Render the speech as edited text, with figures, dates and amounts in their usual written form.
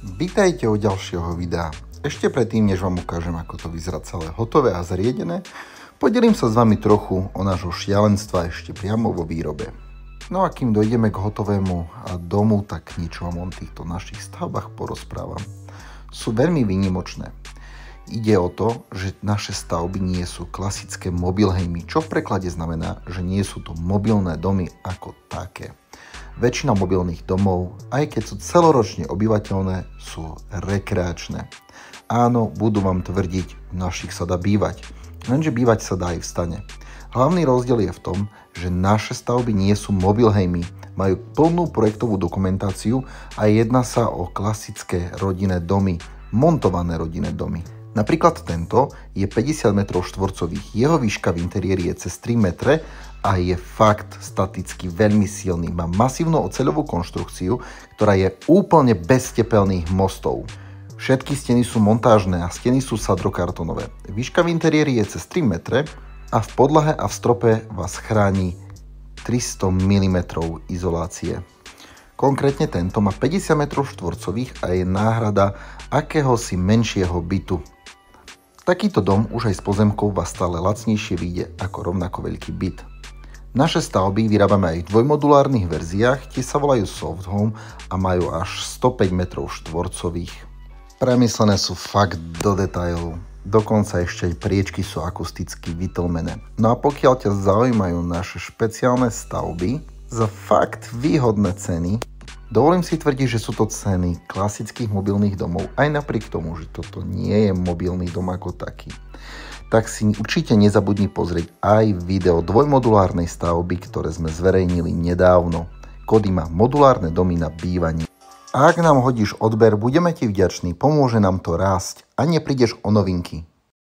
Vítajte u ďalšieho videa. Ešte predtým, než vám ukážem, ako to vyzerá celé hotové a zriedené, podelím sa s vami trochu o nášho šialenstva ešte priamo vo výrobe. No a kým dojdeme k hotovému domu, tak niečo vám o týchto našich stavbách porozprávam. Sú veľmi výnimočné. Ide o to, že naše stavby nie sú klasické mobilhejmy, čo v preklade znamená, že nie sú to mobilné domy ako také. Väčšina mobilných domov, aj keď sú celoročne obyvateľné, sú rekreačné. Áno, budú vám tvrdiť, v našich sa dá bývať, lenže bývať sa dá aj v stane. Hlavný rozdiel je v tom, že naše stavby nie sú mobilhejmy, majú plnú projektovú dokumentáciu a jedná sa o klasické rodinné domy, montované rodinné domy. Napríklad tento je 50 m2, jeho výška v interiéri je cez 3 metre a je fakt staticky veľmi silný. Má masívnu oceľovú konštrukciu, ktorá je úplne bez tepelných mostov. Všetky steny sú montážne a steny sú sadrokartonové. Výška v interiéri je cez 3 metre a v podlahe a v strope vás chráni 300 mm izolácie. Konkrétne tento má 50 m2 a je náhrada akéhosi menšieho bytu. Takýto dom už aj s pozemkou vás stále lacnejšie vyjde ako rovnako veľký byt. Naše stavby vyrábame aj v dvojmodulárnych verziách, tie sa volajú Soft Home a majú až 105 m2. Premyslené sú fakt do detailu, dokonca ešte aj priečky sú akusticky vytlmené. No a pokiaľ ťa zaujímajú naše špeciálne stavby za fakt výhodné ceny, dovolím si tvrdiť, že sú to ceny klasických mobilných domov, aj napriek tomu, že toto nie je mobilný dom ako taký. Tak si určite nezabudni pozrieť aj video dvojmodulárnej stavby, ktoré sme zverejnili nedávno. Kódy má modulárne domy na bývanie. A ak nám hodíš odber, budeme ti vďační, pomôže nám to rásť a neprídeš o novinky.